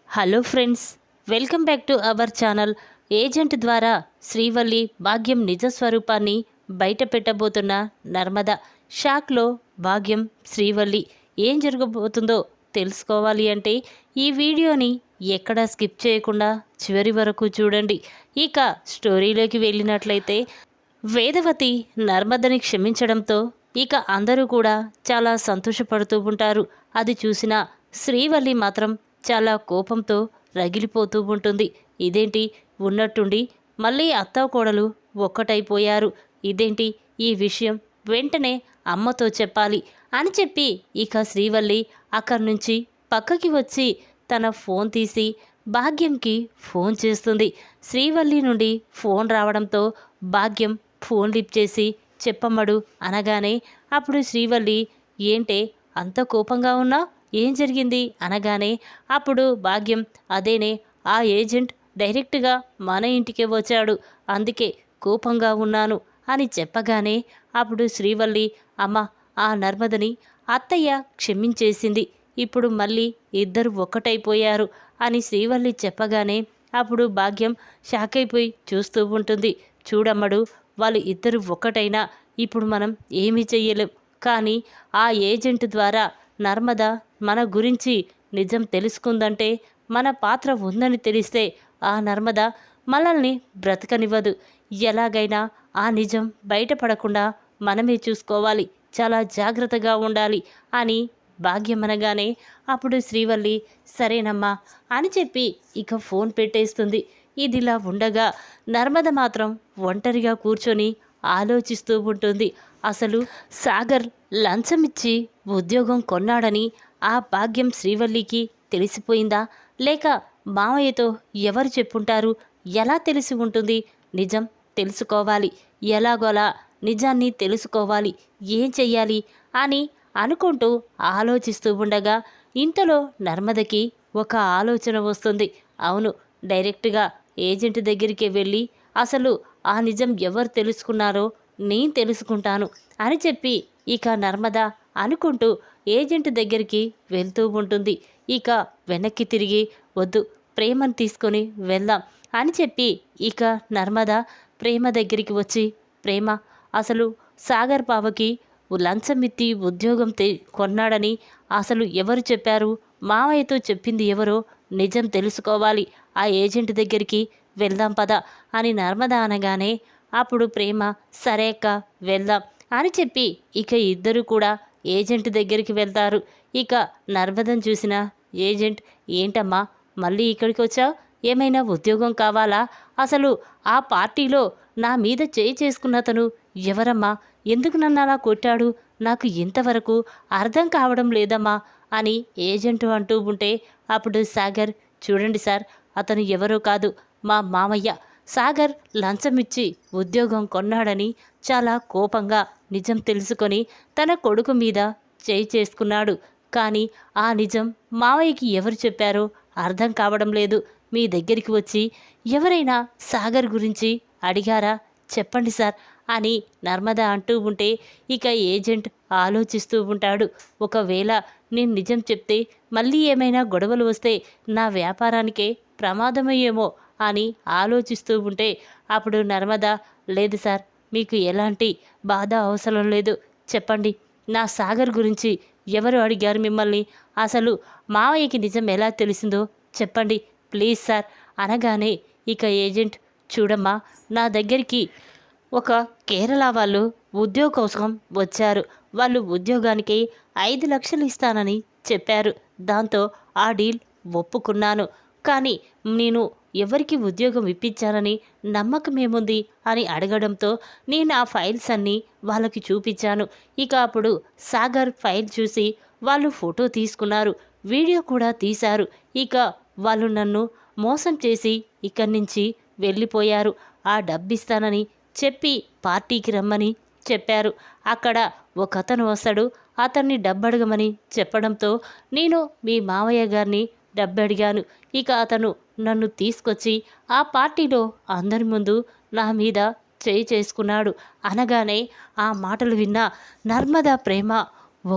Hello friends, welcome back to our channel. Agent ద్వారా శ్రీవల్లి భాగ్యం నిజ స్వరూపాన్ని బయట పెట్టబోతున్న నర్మద. షాక్లో భాగ్యం, శ్రీవల్లి. ఏం జరగబోతుందో తెలుసుకోవాలి అంటే ఈ వీడియోని ఎక్కడా స్కిప్ చేయకుండా చివరి వరకు చూడండి. ఇక స్టోరీలోకి వెళ్ళినట్లయితే వేదవతి నర్మదని క్షమించడంతో ఇక అందరూ కూడా చాలా సంతోషపడుతూ ఉంటారు. అది చూసిన శ్రీవల్లి మాత్రం చాలా కోపంతో రగిలిపోతూ ఉంటుంది. ఇదేంటి, ఉన్నట్టుండి మళ్ళీ అత్తాకోడలు ఒక్కటైపోయారు, ఇదేంటి ఈ విషయం వెంటనే అమ్మతో చెప్పాలి అని చెప్పి ఇక శ్రీవల్లి అక్కడి నుంచి పక్కకి వచ్చి తన ఫోన్ తీసి భాగ్యంకి ఫోన్ చేస్తుంది. శ్రీవల్లి నుండి ఫోన్ రావడంతో భాగ్యం ఫోన్ లిఫ్ట్ చేసి చెప్పమ్మడు అనగానే అప్పుడు శ్రీవల్లి, ఏంటే అంత కోపంగా ఉన్నా, ఏం జరిగింది అనగానే అప్పుడు భాగ్యం, అదేనే ఆ ఏజెంట్ డైరెక్ట్గా మన ఇంటికే వచ్చాడు, అందుకే కోపంగా ఉన్నాను అని చెప్పగానే అప్పుడు శ్రీవల్లి, అమ్మ ఆ నర్మదని అత్తయ్య క్షమించేసింది, ఇప్పుడు మళ్ళీ ఇద్దరు ఒక్కటైపోయారు అని శ్రీవల్లి చెప్పగానే అప్పుడు భాగ్యం షాక్ అయిపోయి చూస్తూ ఉంటుంది. చూడమ్మడు, వాళ్ళు ఇద్దరు ఒక్కటైనా ఇప్పుడు మనం ఏమీ చెయ్యలేం, కానీ ఆ ఏజెంట్ ద్వారా నర్మద మన గురించి నిజం తెలుసుకుందంటే, మన పాత్ర ఉందని తెలిస్తే ఆ నర్మద మనల్ని బ్రతకనివ్వదు. ఎలాగైనా ఆ నిజం బయటపడకుండా మనమే చూసుకోవాలి, చాలా జాగ్రత్తగా ఉండాలి అని భాగ్యమనగానే అప్పుడు శ్రీవల్లి, సరేనమ్మా అని చెప్పి ఇక ఫోన్ పెట్టేస్తుంది. ఇదిలా ఉండగా నర్మద మాత్రం ఒంటరిగా కూర్చొని ఆలోచిస్తూ ఉంటుంది. అసలు సాగర్ లంచమిచ్చి ఉద్యోగం కొన్నాడని ఆ భాగ్యం శ్రీవల్లికి తెలిసిపోయిందా, లేక మావయ్యతో ఎవరు చెప్పుంటారు, ఎలా తెలిసి ఉంటుంది? నిజం తెలుసుకోవాలి, ఎలాగోలా నిజాన్ని తెలుసుకోవాలి, ఏం చెయ్యాలి అని అనుకుంటూ ఆలోచిస్తూ ఉండగా ఇంతలో నర్మదకి ఒక ఆలోచన వస్తుంది. అవును, డైరెక్ట్గా ఏజెంట్ దగ్గరికి వెళ్ళి అసలు ఆ నిజం ఎవరు తెలుసుకున్నారో నేను తెలుసుకుంటాను అని చెప్పి ఇక నర్మద అనుకుంటూ ఏజెంట్ దగ్గరికి వెళ్తూ ఉంటుంది. ఇక వెనక్కి తిరిగి, వద్దు ప్రేమను తీసుకొని వెళ్దాం అని చెప్పి ఇక నర్మద ప్రేమ దగ్గరికి వచ్చి, ప్రేమ, అసలు సాగర్ బావకి లంచమిత్తి ఉద్యోగం కొన్నాడని అసలు ఎవరు చెప్పారు, మావయ్యతో చెప్పింది ఎవరో నిజం తెలుసుకోవాలి, ఆ ఏజెంట్ దగ్గరికి వెళ్దాం పద అని నర్మద అనగానే అప్పుడు ప్రేమ, సరే అక్క వెళ్దాం అని చెప్పి ఇక ఇద్దరు కూడా ఏజెంట్ దగ్గరికి వెళ్తారు. ఇక నర్మదను చూసిన ఏజెంట్, ఏంటమ్మా మళ్ళీ ఇక్కడికి వచ్చావు, ఏమైనా ఉద్యోగం కావాలా, అసలు ఆ పార్టీలో నా మీద చేయి చేసుకున్నతను ఎవరమ్మా, ఎందుకు నన్ను అలా కొట్టాడు, నాకు ఇంతవరకు అర్థం కావడం లేదమ్మా అని ఏజెంట్ అంటూ ఉంటే అప్పుడు సాగర్, చూడండి సార్, అతను ఎవరో కాదు, మా మామయ్య. సాగర్ లంచమిచ్చి ఉద్యోగం కొన్నాడని చాలా కోపంగా నిజం తెలుసుకొని తన కొడుకు మీద చేయి చేసుకున్నాడు. కానీ ఆ నిజం మావయ్యకి ఎవరు చెప్పారో అర్థం కావడం లేదు. మీ దగ్గరికి వచ్చి ఎవరైనా సాగర్ గురించి అడిగారా, చెప్పండి సార్ అని నర్మద అంటూ ఉంటే ఇక ఏజెంట్ ఆలోచిస్తూ ఉంటాడు. ఒకవేళ నేను నిజం చెప్తే మళ్ళీ ఏమైనా గొడవలు వస్తే నా వ్యాపారానికే ప్రమాదమయ్యేమో అని ఆలోచిస్తూ ఉంటే అప్పుడు నర్మద, లేదు సార్, మీకు ఎలాంటి బాధ అవసరం లేదు, చెప్పండి, నా సాగర్ గురించి ఎవరు అడిగారు మిమ్మల్ని, అసలు మావయ్యకి నిజం ఎలా తెలిసిందో చెప్పండి ప్లీజ్ సార్ అనగానే ఇక ఏజెంట్, చూడమ్మా, నా దగ్గరికి ఒక కేరళ వాళ్ళు ఉద్యోగం కోసం వచ్చారు, వాళ్ళు ఉద్యోగానికి 5 లక్షలు ఇస్తానని చెప్పారు, దాంతో ఆ డీల్ ఒప్పుకున్నాను, కానీ నేను ఎవరికి ఉద్యోగం ఇప్పించానని నమ్మకం ఏముంది అని అడగడంతో నేను ఆ ఫైల్స్ అన్నీ వాళ్ళకి చూపించాను. ఇక అప్పుడు సాగర్ ఫైల్ చూసి వాళ్ళు ఫోటో తీసుకున్నారు, వీడియో కూడా తీశారు. ఇక వాళ్ళు నన్ను మోసం చేసి ఇక్కడి నుంచి వెళ్ళిపోయారు, ఆ డబ్బిస్తానని చెప్పి పార్టీకి రమ్మని చెప్పారు, అక్కడ ఒక అతను వస్తాడు, అతన్ని డబ్బడగమని చెప్పడంతో నేను మీ మావయ్య గారిని డబ్బడిగాను, ఇక అతను నన్ను తీసుకొచ్చి ఆ పార్టీలో అందరి ముందు నా మీద చేయి చేసుకున్నాడు అనగానే ఆ మాటలు విన్న నర్మద, ప్రేమ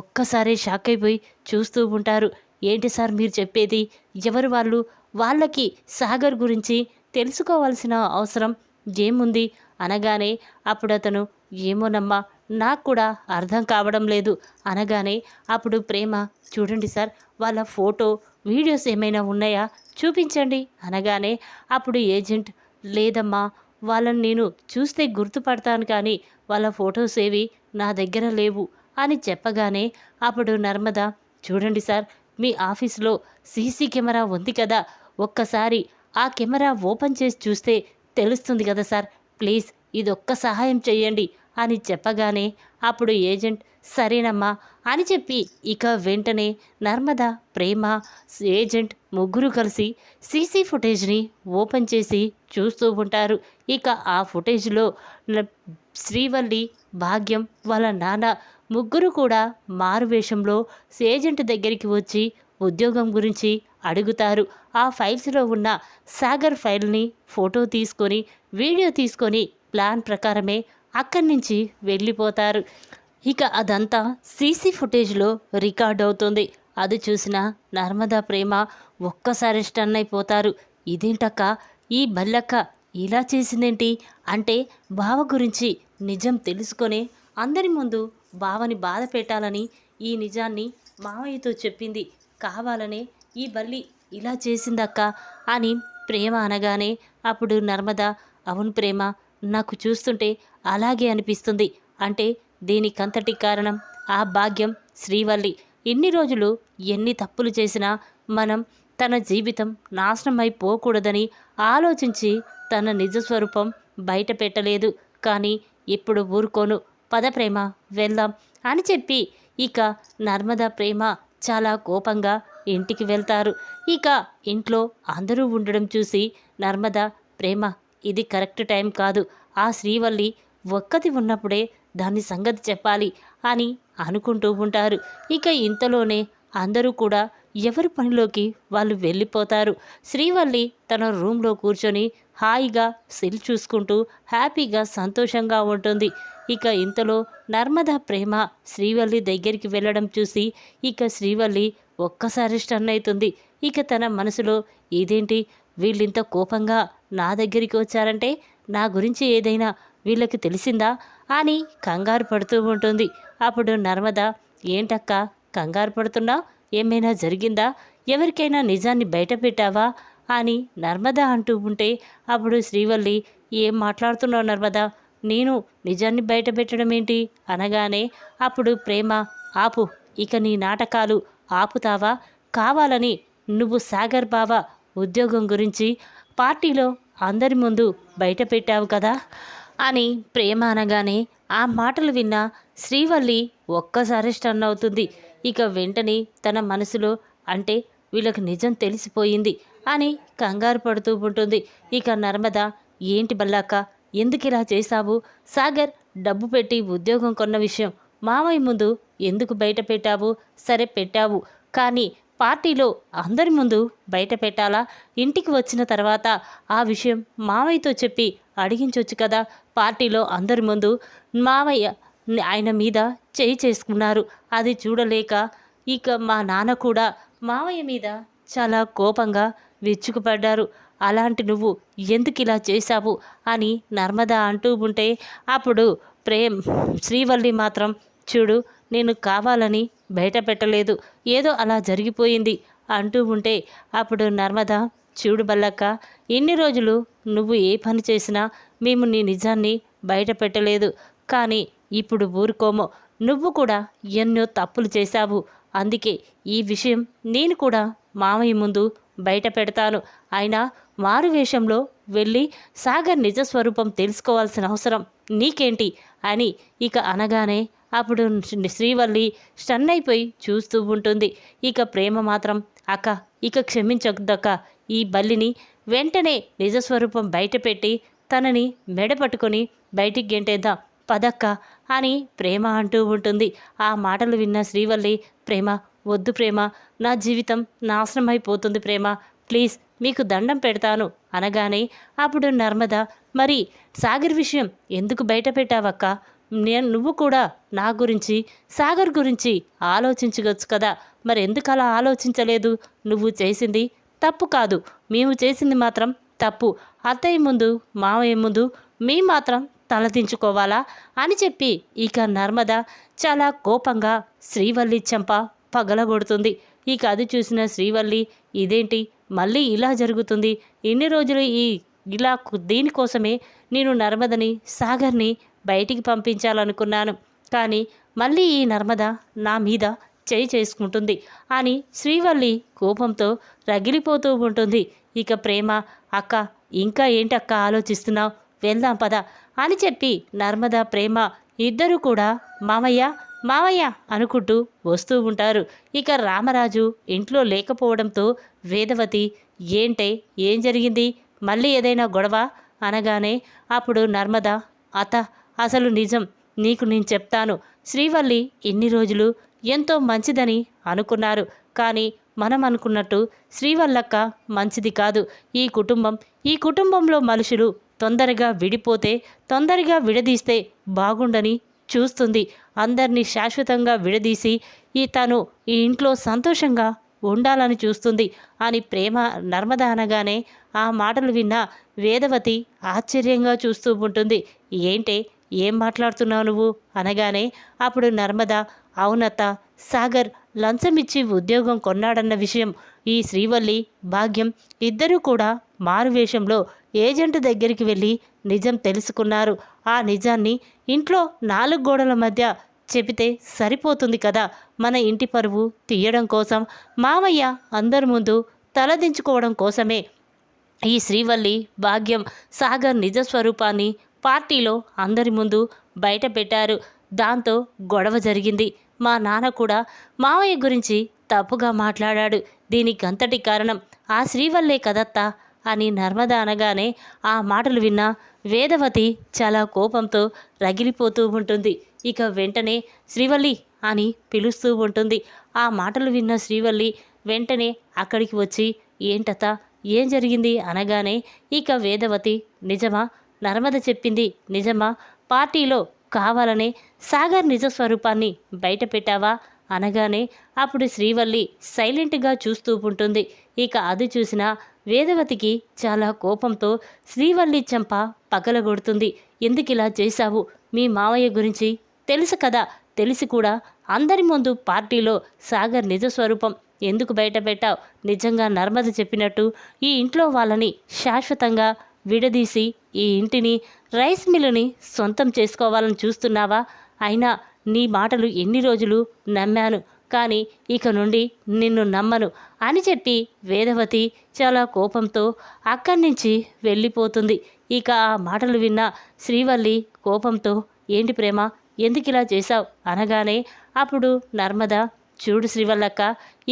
ఒక్కసారి షాక్ అయిపోయి చూస్తూ ఉంటారు. ఏంటి సార్ మీరు చెప్పేది? ఎవరు వాళ్ళు? వాళ్ళకి సాగర్ గురించి తెలుసుకోవాల్సిన అవసరం ఏముంది అనగానే అప్పుడు అతను ఏమోనమ్మా నాకు కూడా అర్థం కావడం లేదు అనగానే అప్పుడు ప్రేమ చూడండి సార్ వాళ్ళ ఫోటో వీడియోస్ ఏమైనా ఉన్నాయా చూపించండి అనగానే అప్పుడు ఏజెంట్ లేదమ్మా వాళ్ళని నేను చూస్తే గుర్తుపడతాను కానీ వాళ్ళ ఫొటోస్ ఏవి నా దగ్గర లేవు అని చెప్పగానే అప్పుడు నర్మద చూడండి సార్ మీ ఆఫీస్లో సీసీ కెమెరా ఉంది కదా ఒక్కసారి ఆ కెమెరా ఓపెన్ చేసి చూస్తే తెలుస్తుంది కదా సార్ ప్లీజ్ ఇదొక్క సహాయం చెయ్యండి అని చెప్పగానే అప్పుడు ఏజెంట్ సరేనమ్మా అని చెప్పి ఇక వెంటనే నర్మద ప్రేమ ఏజెంట్ ముగ్గురు కలిసి సీసీ ఫుటేజ్ని ఓపెన్ చేసి చూస్తూ ఉంటారు. ఇక ఆ ఫుటేజ్లో శ్రీవల్లి భాగ్యం వాళ్ళ నాన్న ముగ్గురు కూడా మారువేషంలో ఏజెంట్ దగ్గరికి వచ్చి ఉద్యోగం గురించి అడుగుతారు. ఆ ఫైల్స్లో ఉన్న సాగర్ ఫైల్ని ఫోటో తీసుకొని వీడియో తీసుకొని ప్లాన్ ప్రకారమే అక్కడి నుంచి వెళ్ళిపోతారు. ఇక అదంతా సీసీ ఫుటేజ్లో రికార్డ్ అవుతుంది. అది చూసిన నర్మదా ప్రేమ ఒక్కసారి స్టన్ అయిపోతారు. ఇదేంటక్క ఈ బల్లక్క ఇలా చేసిందేంటి అంటే బావ గురించి నిజం తెలుసుకొని అందరి ముందు బావని బాధ పెట్టాలని ఈ నిజాన్ని మావయ్యతో చెప్పింది కావాలనే ఈ బల్లి ఇలా చేసిందక్క అని ప్రేమ అనగానే అప్పుడు నర్మద అవును ప్రేమ నాకు చూస్తుంటే అలాగే అనిపిస్తుంది అంటే దీనికంతటి కారణం ఆ భాగ్యం శ్రీవల్లి ఇన్ని రోజులు ఎన్ని తప్పులు చేసినా మనం తన జీవితం నాశనం అయిపోకూడదని ఆలోచించి తన నిజస్వరూపం బయట పెట్టలేదు కానీ ఇప్పుడు ఊరుకోను పద ప్రేమ వెళ్దాం అని చెప్పి ఇక నర్మదా ప్రేమ చాలా కోపంగా ఇంటికి వెళ్తారు. ఇక ఇంట్లో అందరూ ఉండడం చూసి నర్మద ప్రేమ ఇది కరెక్ట్ టైం కాదు ఆ శ్రీవల్లి ఒక్కతి ఉన్నప్పుడే దాని సంగతి చెప్పాలి అని అనుకుంటూ ఉంటారు. ఇక ఇంతలోనే అందరూ కూడా ఎవరి పనిలోకి వాళ్ళు వెళ్ళిపోతారు. శ్రీవల్లి తన రూమ్లో కూర్చొని హాయిగా సెల్ చూసుకుంటూ హ్యాపీగా సంతోషంగా ఉంటుంది. ఇక ఇంతలో నర్మదా ప్రేమ శ్రీవల్లి దగ్గరికి వెళ్ళడం చూసి ఇక శ్రీవల్లి ఒక్కసారి స్టన్ అవుతుంది. ఇక తన మనసులో ఇదేంటి వీళ్ళింత కోపంగా నా దగ్గరికి వచ్చారంటే నా గురించి ఏదైనా వీళ్ళకి తెలిసిందా అని కంగారు పడుతూ ఉంటుంది. అప్పుడు నర్మద ఏంటక్క కంగారు పడుతున్నా ఏమైనా జరిగిందా ఎవరికైనా నిజాన్ని బయట పెట్టావా అని నర్మద అంటూ ఉంటే అప్పుడు శ్రీవల్లి ఏం మాట్లాడుతున్నావు నర్మద నేను నిజాన్ని బయట పెట్టడం ఏంటి అనగానే అప్పుడు ప్రేమ ఆపు ఇక నీ నాటకాలు ఆపుతావా కావాలని నువ్వు సాగర్ బావ ఉద్యోగం గురించి పార్టీలో అందరి ముందు బయట పెట్టావు కదా అని ప్రేమ అనగానే ఆ మాటలు విన్న శ్రీవల్లి ఒక్కసారి స్టన్ అవుతుంది. ఇక వెంటనే తన మనసులో అంటే వీళ్ళకి నిజం తెలిసిపోయింది అని కంగారు పడుతూ ఉంటుంది. ఇక నర్మద ఏంటి బల్లాక ఎందుకు ఇలా చేశావు సాగర్ డబ్బు పెట్టి ఉద్యోగం కొన్న విషయం మామయ్య ముందు ఎందుకు బయట పెట్టావు సరే పెట్టావు కానీ పార్టీలో అందరి ముందు బయట పెట్టాలా ఇంటికి వచ్చిన తర్వాత ఆ విషయం మావయ్యతో చెప్పి అడిగించవచ్చు కదా పార్టీలో అందరి ముందు మావయ్య ఆయన మీద చేయి చేసుకున్నారు అది చూడలేక ఇక మా నాన్న కూడా మావయ్య మీద చాలా కోపంగా విరుచుకుపడ్డారు అలాంటి నువ్వు ఎందుకు ఇలా చేశావు అని నర్మద అంటూ ఉంటే అప్పుడు శ్రీవల్లి మాత్రం చూడు నేను కావాలని బయట పెట్టలేదు ఏదో అలా జరిగిపోయింది అంటూ ఉంటే అప్పుడు నర్మద చూడు బల్లక్క ఇన్ని రోజులు నువ్వు ఏ పని చేసినా మేము నీ నిజాన్ని బయట పెట్టలేదు కానీ ఇప్పుడు ఊరుకోమో నువ్వు కూడా ఎన్నో తప్పులు చేశావు అందుకే ఈ విషయం నేను కూడా మామయ్య ముందు బయట పెడతాను అయినా మారు వేషంలో వెళ్ళి సాగర్ నిజస్వరూపం తెలుసుకోవాల్సిన అవసరం నీకేంటి అని ఇక అనగానే అప్పుడు శ్రీవల్లి స్టన్ అయిపోయి చూస్తూ ఉంటుంది. ఇక ప్రేమ మాత్రం అక్క ఇక క్షమించొద్దక్క ఈ బల్లిని వెంటనే నిజస్వరూపం బయటపెట్టి తనని మెడ పట్టుకొని బయటికి గెంటేద్దాం పదక్క అని ప్రేమ అంటూ ఉంటుంది. ఆ మాటలు విన్న శ్రీవల్లి ప్రేమ వద్దు ప్రేమ నా జీవితం నాశనం అయిపోతుంది ప్రేమ ప్లీజ్ మీకు దండం పెడతాను అనగానే అప్పుడు నర్మద మరి సాగర్ విషయం ఎందుకు బయట పెట్టావక్క నువ్వు కూడా నా గురించి సాగర్ గురించి ఆలోచించవచ్చు కదా, మరి ఎందుకు అలా ఆలోచించలేదు? నువ్వు చేసింది తప్పు కాదు, మేము చేసింది మాత్రం తప్పు. అత్తయ్య ముందు మావయ్య ముందు మేము మాత్రం తలదించుకోవాలా అని చెప్పి ఇక నర్మద చాలా కోపంగా శ్రీవల్లి చెంప పగలగొడుతుంది. ఇక అది చూసిన శ్రీవల్లి, ఇదేంటి మళ్ళీ ఇలా జరుగుతుంది? ఇన్ని రోజులు ఇలా దీనికోసమే నేను నర్మదని సాగర్ని బయటికి పంపించాలనుకున్నాను, కానీ మళ్ళీ ఈ నర్మద నా మీద చేయి చేసుకుంటుంది అని శ్రీవల్లి కోపంతో రగిలిపోతూ ఉంటుంది. ఇక ప్రేమ, అక్క ఇంకా ఏంటక్క ఆలోచిస్తున్నావు, వెళ్దాం పద అని చెప్పి నర్మద ప్రేమ ఇద్దరూ కూడా మామయ్య మామయ్య అనుకుంటూ వస్తూ ఉంటారు. ఇక రామరాజు ఇంట్లో లేకపోవడంతో వేదవతి, ఏంటే ఏం జరిగింది, మళ్ళీ ఏదైనా గొడవ అనగానే అప్పుడు నర్మద, అత్త అసలు నిజం నీకు నేను చెప్తాను. శ్రీవల్లి ఇన్ని రోజులు ఎంతో మంచిదని అనుకున్నారు, కానీ మనం అనుకున్నట్టు శ్రీవల్లక్క మంచిది కాదు. ఈ కుటుంబంలో మనుషులు తొందరగా విడిపోతే, తొందరగా విడదీస్తే బాగుండని చూస్తుంది. అందరినీ శాశ్వతంగా విడదీసి తను ఈ ఇంట్లో సంతోషంగా ఉండాలని చూస్తుంది అని ప్రేమ నర్మద అనగానే ఆ మాటలు విన్న వేదవతి ఆశ్చర్యంగా చూస్తూ ఉంటుంది. ఏంటే ఏం మాట్లాడుతున్నావు నువ్వు అనగానే అప్పుడు నర్మద, అవునత్త, సాగర్ లంచమిచ్చి ఉద్యోగం కొన్నాడన్న విషయం ఈ శ్రీవల్లి భాగ్యం ఇద్దరూ కూడా మారువేషంలో ఏజెంట్ దగ్గరికి వెళ్ళి నిజం తెలుసుకున్నారు. ఆ నిజాన్ని ఇంట్లో 4 గోడల మధ్య చెబితే సరిపోతుంది కదా. మన ఇంటి పరువు తీయడం కోసం, మామయ్య అందరి ముందు తలదించుకోవడం కోసమే ఈ శ్రీవల్లి భాగ్యం సాగర్ నిజస్వరూపాన్ని పార్టీలో అందరి ముందు బయట పెట్టారు. దాంతో గొడవ జరిగింది. మా నాన్న కూడా మావయ్య గురించి తప్పుగా మాట్లాడాడు. దీనికంతటి కారణం ఆ శ్రీవల్లే కదత్తా అని నర్మద అనగానే ఆ మాటలు విన్న వేదవతి చాలా కోపంతో రగిలిపోతూ ఉంటుంది. ఇక వెంటనే శ్రీవల్లి అని పిలుస్తూ ఉంటుంది. ఆ మాటలు విన్న శ్రీవల్లి వెంటనే అక్కడికి వచ్చి, ఏంటత్త ఏం జరిగింది అనగానే ఇక వేదవతి, నిజమా, నర్మద చెప్పింది నిజమా, పార్టీలో కావాలనే సాగర్ నిజ స్వరూపాన్ని బయట పెట్టావా అనగానే అప్పుడు శ్రీవల్లి సైలెంట్గా చూస్తూ ఉంటుంది. ఇక అది చూసిన వేదవతికి చాలా కోపంతో శ్రీవల్లి చెంప పగలగొడుతుంది. ఎందుకిలా చేశావు? మీ మావయ్య గురించి తెలుసు కదా, తెలిసి కూడా అందరి ముందు పార్టీలో సాగర్ నిజ స్వరూపం ఎందుకు బయట పెట్టావు? నిజంగా నర్మద చెప్పినట్టు ఈ ఇంట్లో వాళ్ళని శాశ్వతంగా విడదీసి ఈ ఇంటిని, రైస్ మిల్లుని సొంతం చేసుకోవాలని చూస్తున్నావా? అయినా నీ మాటలు ఎన్ని రోజులు నమ్మాను, కానీ ఇక నుండి నిన్ను నమ్మను అని చెప్పి వేదవతి చాలా కోపంతో అక్కడి నుంచి వెళ్ళిపోతుంది. ఇక ఆ మాటలు విన్న శ్రీవల్లి కోపంతో, ఏంటి ప్రేమ, ఎందుకు ఇలా చేశావు అనగానే అప్పుడు నర్మద, చూడు శ్రీవల్లక్క,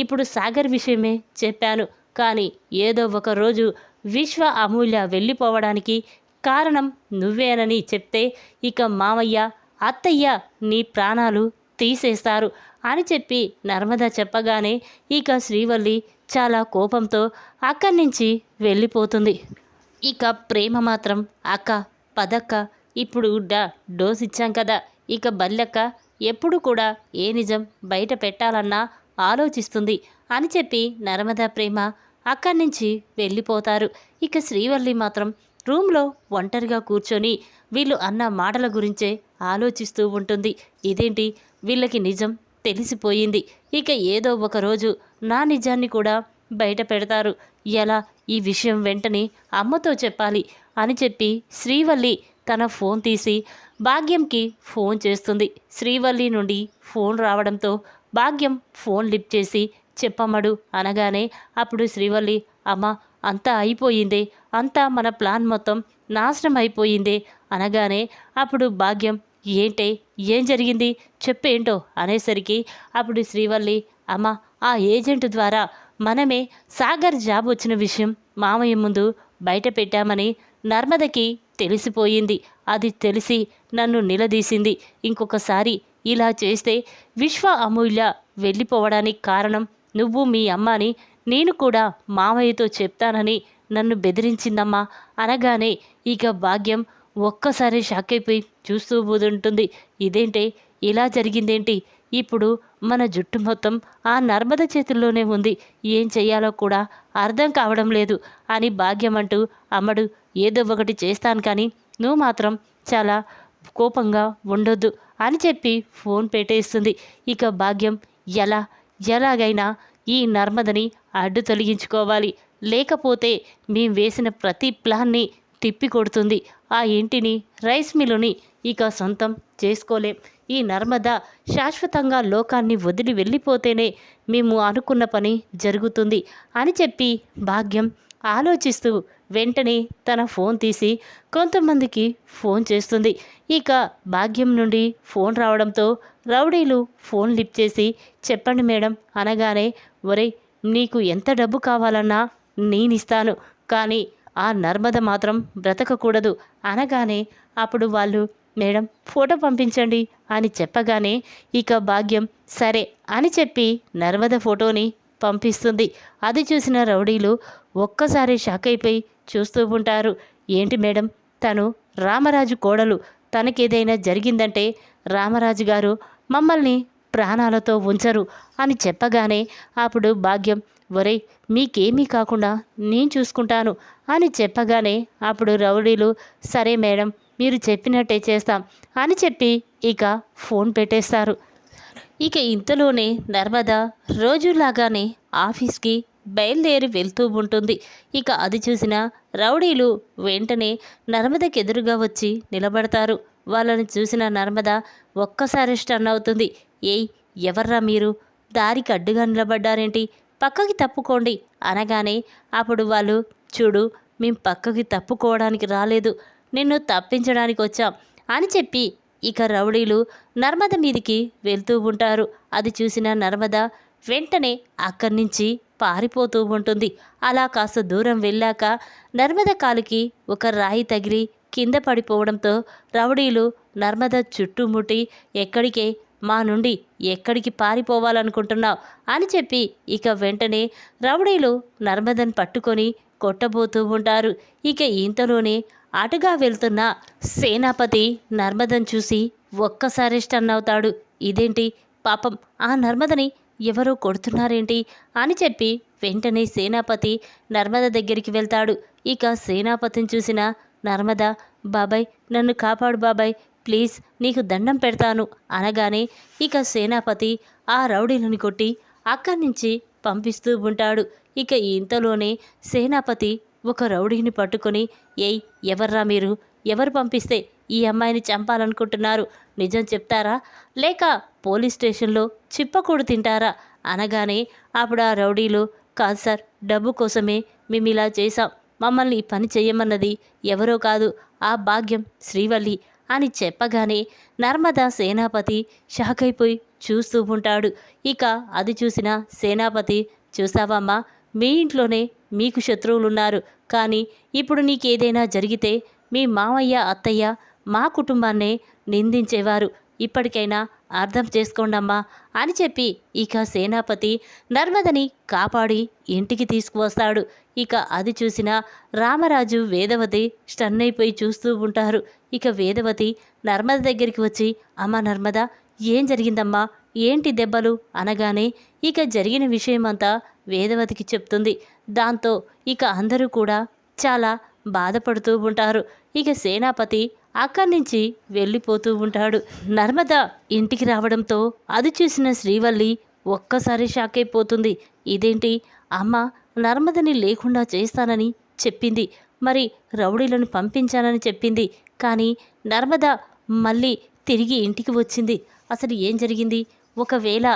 ఇప్పుడు సాగర్ విషయమే చెప్పాను, కానీ ఏదో ఒక రోజు విశ్వ అమూల్య వెళ్ళిపోవడానికి కారణం నువ్వేనని చెప్తే ఇక మామయ్య అత్తయ్య నీ ప్రాణాలు తీసేస్తారు అని చెప్పి నర్మద చెప్పగానే ఇక శ్రీవల్లి చాలా కోపంతో అక్కడి నుంచి వెళ్ళిపోతుంది. ఇక ప్రేమ మాత్రం, అక్క పదక్క, ఇప్పుడు డోస్ ఇచ్చాం కదా, ఇక బల్లెక్క ఎప్పుడు కూడా ఏ నిజం బయట పెట్టాలన్నా ఆలోచిస్తుంది అని చెప్పి నర్మద ప్రేమ అక్కడి నుంచి వెళ్ళిపోతారు. ఇక శ్రీవల్లి మాత్రం రూమ్లో ఒంటరిగా కూర్చొని వీళ్ళు అన్న మాటల గురించే ఆలోచిస్తూ ఉంటుంది. ఇదేంటి, వీళ్ళకి నిజం తెలిసిపోయింది, ఇక ఏదో ఒక రోజు నా నిజాన్ని కూడా బయట పెడతారు, ఎలా, ఈ విషయం వెంటనే అమ్మతో చెప్పాలి అని చెప్పి శ్రీవల్లి తన ఫోన్ తీసి భాగ్యంకి ఫోన్ చేస్తుంది. శ్రీవల్లి నుండి ఫోన్ రావడంతో భాగ్యం ఫోన్ లిఫ్ట్ చేసి, చెప్పమ్మడు అనగానే అప్పుడు శ్రీవల్లి, అమ్మ అంతా అయిపోయిందే, అంతా మన ప్లాన్ మొత్తం నాశనం అయిపోయిందే అనగానే అప్పుడు భాగ్యం, ఏంటే ఏం జరిగింది చెప్పేంటో అనేసరికి అప్పుడు శ్రీవల్లి, అమ్మ ఆ ఏజెంట్ ద్వారా మనమే సాగర్ జాబ్ వచ్చిన విషయం మామయ్య ముందు బయట పెట్టామని నర్మదకి తెలిసిపోయింది. అది తెలిసి నన్ను నిలదీసింది. ఇంకొకసారి ఇలా చేస్తే విశ్వ అమూల్య వెళ్ళిపోవడానికి కారణం నువ్వు మీ అమ్మని నేను కూడా మామయ్యతో చెప్తానని నన్ను బెదిరించిందమ్మా అనగానే ఇక భాగ్యం ఒక్కసారి షాక్ అయిపోయి చూస్తూ ఉంటుంది. ఇదేంటి ఇలా జరిగిందేంటి? ఇప్పుడు మన జుట్టు మొత్తం ఆ నర్మద చేతుల్లోనే ఉంది. ఏం చెయ్యాలో కూడా అర్థం కావడం లేదు అని భాగ్యం అంటూ, అమ్మడు ఏదో ఒకటి చేస్తాను కానీ నువ్వు మాత్రం చాలా కోపంగా ఉండొద్దు అని చెప్పి ఫోన్ పెట్టేస్తుంది. ఇక భాగ్యం ఎలాగైనా ఈ నర్మదని అడ్డు తొలగించుకోవాలి, లేకపోతే మేం వేసిన ప్రతి ప్లాన్ని తిప్పి కొడుతుంది. ఆ ఇంటిని, రైస్ మిల్లుని ఇక సొంతం చేసుకోలేం. ఈ నర్మద శాశ్వతంగా లోకాన్ని వదిలి వెళ్ళిపోతేనే మేము అనుకున్న పని జరుగుతుంది అని చెప్పి భాగ్యం ఆలోచిస్తూ వెంటనే తన ఫోన్ తీసి కొంతమందికి ఫోన్ చేస్తుంది. ఇక భాగ్యం నుండి ఫోన్ రావడంతో రౌడీలు ఫోన్ లిఫ్ట్ చేసి, చెప్పండి మేడం అనగానే, ఒరేయ్ నీకు ఎంత డబ్బు కావాలన్నా నేనిస్తాను, కానీ ఆ నర్మద మాత్రం బ్రతకకూడదు అనగానే అప్పుడు వాళ్ళు, మేడం ఫోటో పంపించండి అని చెప్పగానే ఇక భాగ్యం సరే అని చెప్పి నర్మద ఫోటోని పంపిస్తుంది. అది చూసిన రౌడీలు ఒక్కసారి షాక్ అయిపోయి చూస్తూ ఉంటారు. ఏంటి మేడం, తను రామరాజు కోడలు, తనకేదైనా జరిగిందంటే రామరాజు గారు మమ్మల్ని ప్రాణాలతో ఉంచరు అని చెప్పగానే అప్పుడు భాగ్యం, ఒరేయ్ మీకేమీ కాకుండా నేను చూసుకుంటాను అని చెప్పగానే అప్పుడు రౌడీలు, సరే మేడం మీరు చెప్పినట్టే చేస్తాం అని చెప్పి ఇక ఫోన్ పెట్టేస్తారు. ఇక ఇంతలోనే నర్మద రోజులాగానే ఆఫీస్కి బయలుదేరి వెళ్తూ ఉంటుంది. ఇక అది చూసిన రౌడీలు వెంటనే నర్మదకి ఎదురుగా వచ్చి నిలబడతారు. వాళ్ళని చూసిన నర్మద ఒక్కసారి స్టన్ అవుతుంది. ఏయ్ ఎవర్రా మీరు, దారికి అడ్డుగా నిలబడ్డారేంటి, పక్కకి తప్పుకోండి అనగానే అప్పుడు వాళ్ళు, చూడు మేం పక్కకి తప్పుకోవడానికి రాలేదు, నిన్ను తప్పించడానికి వచ్చాం అని చెప్పి ఇక రౌడీలు నర్మద మీదికి వెళ్తూ ఉంటారు. అది చూసిన నర్మద వెంటనే అక్కడి నుంచి పారిపోతూ ఉంటుంది. అలా కాస్త దూరం వెళ్ళాక నర్మద కాలుకి ఒక రాయి తగిలి కింద పడిపోవడంతో రౌడీలు నర్మద చుట్టుముట్టి, ఎక్కడికే మా నుండి ఎక్కడికి పారిపోవాలనుకుంటున్నావు అని చెప్పి ఇక వెంటనే రౌడీలు నర్మదను పట్టుకొని కొట్టబోతూ ఉంటారు. ఇక ఇంతలోనే అటుగా వెళ్తున్న సేనాపతి నర్మదను చూసి ఒక్కసారి స్టన్ అవుతాడు. ఇదేంటి పాపం, ఆ నర్మదని ఎవరో కొడుతున్నారేంటి అని చెప్పి వెంటనే సేనాపతి నర్మద దగ్గరికి వెళ్తాడు. ఇక సేనాపతిని చూసిన నర్మద, బాబాయ్ నన్ను కాపాడు బాబాయ్, ప్లీజ్ నీకు దండం పెడతాను అనగానే ఇక సేనాపతి ఆ రౌడీలను కొట్టి అక్కడి నుంచి పంపిస్తూ ఉంటాడు. ఇక ఇంతలోనే సేనాపతి ఒక రౌడీని పట్టుకొని, ఏయ్ ఎవర్రా మీరు, ఎవరు పంపిస్తే ఈ అమ్మాయిని చంపాలనుకుంటున్నారు, నిజం చెప్తారా లేక పోలీస్ స్టేషన్లో చిప్పకూడు తింటారా అనగానే అప్పుడు ఆ రౌడీలు, కాదు సార్ డబ్బు కోసమే మేము ఇలా చేశాం, మమ్మల్ని ఈ పని చెయ్యమన్నది ఎవరో కాదు ఆ భాగ్యం శ్రీవల్లి అని చెప్పగానే నర్మదా సేనాపతి షాక్ అయిపోయి చూస్తూ ఉంటాడు. ఇక అది చూసిన సేనాపతి, చూసావమ్మా మీ ఇంట్లోనే మీకు శత్రువులున్నారు, కానీ ఇప్పుడు నీకేదైనా జరిగితే మీ మామయ్య అత్తయ్య మా కుటుంబాన్నే నిందించేవారు, ఇప్పటికైనా అర్థం చేసుకోండమ్మా అని చెప్పి ఇక సేనాపతి నర్మదని కాపాడి ఇంటికి తీసుకువస్తాడు. ఇక అది చూసిన రామరాజు వేదవతి స్టన్ అయిపోయి చూస్తూ ఉంటారు. ఇక వేదవతి నర్మద దగ్గరికి వచ్చి, అమ్మ నర్మద ఏం జరిగిందమ్మా, ఏంటి దెబ్బలు అనగానే ఇక జరిగిన విషయమంతా వేదవతికి చెప్తుంది. దాంతో ఇక అందరూ కూడా చాలా బాధపడుతూ ఉంటారు. ఇక సేనాపతి అక్కడి నుంచి వెళ్ళిపోతూ ఉంటాడు. నర్మద ఇంటికి రావడంతో అది చూసిన శ్రీవల్లి ఒక్కసారి షాక్ అయిపోతుంది. ఇదేంటి, అమ్మ నర్మదని లేకుండా చేస్తానని చెప్పింది, మరి రౌడీలను పంపించానని చెప్పింది, కానీ నర్మద మళ్ళీ తిరిగి ఇంటికి వచ్చింది, అసలు ఏం జరిగింది? ఒకవేళ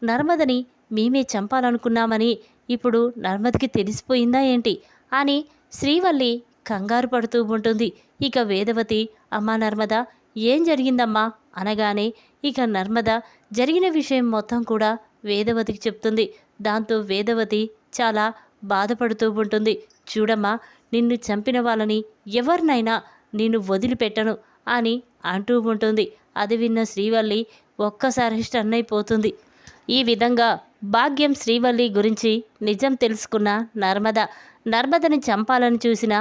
నర్మదని మేమే చంపాలనుకున్నామని ఇప్పుడు నర్మదకి తెలిసిపోయిందా ఏంటి అని శ్రీవల్లి కంగారు పడుతూ ఉంటుంది. ఇక వేదవతి, అమ్మా నర్మద ఏం జరిగిందమ్మా అనగానే ఇక నర్మద జరిగిన విషయం మొత్తం కూడా వేదవతికి చెప్తుంది. దాంతో వేదవతి చాలా బాధపడుతూ ఉంటుంది. చూడమ్మా, నిన్ను చంపిన వాళ్ళని ఎవరినైనా నేను వదిలిపెట్టను అని అంటూ ఉంటుంది. అది విన్న శ్రీవల్లి ఒక్కసారి స్టన్ అయిపోతుంది. ఈ విధంగా భాగ్యం శ్రీవల్లి గురించి నిజం తెలుసుకున్న నర్మద నర్మదని చంపాలని చూసిన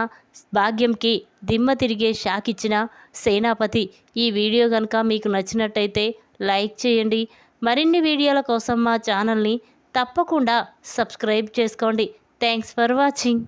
భాగ్యంకి దిమ్మ తిరిగే షాక్ ఇచ్చిన సేనాపతి. ఈ వీడియో కనుక మీకు నచ్చినట్టయితే లైక్ చేయండి. మరిన్ని వీడియోల కోసం మా ఛానల్ని తప్పకుండా సబ్స్క్రైబ్ చేసుకోండి. Thanks for watching.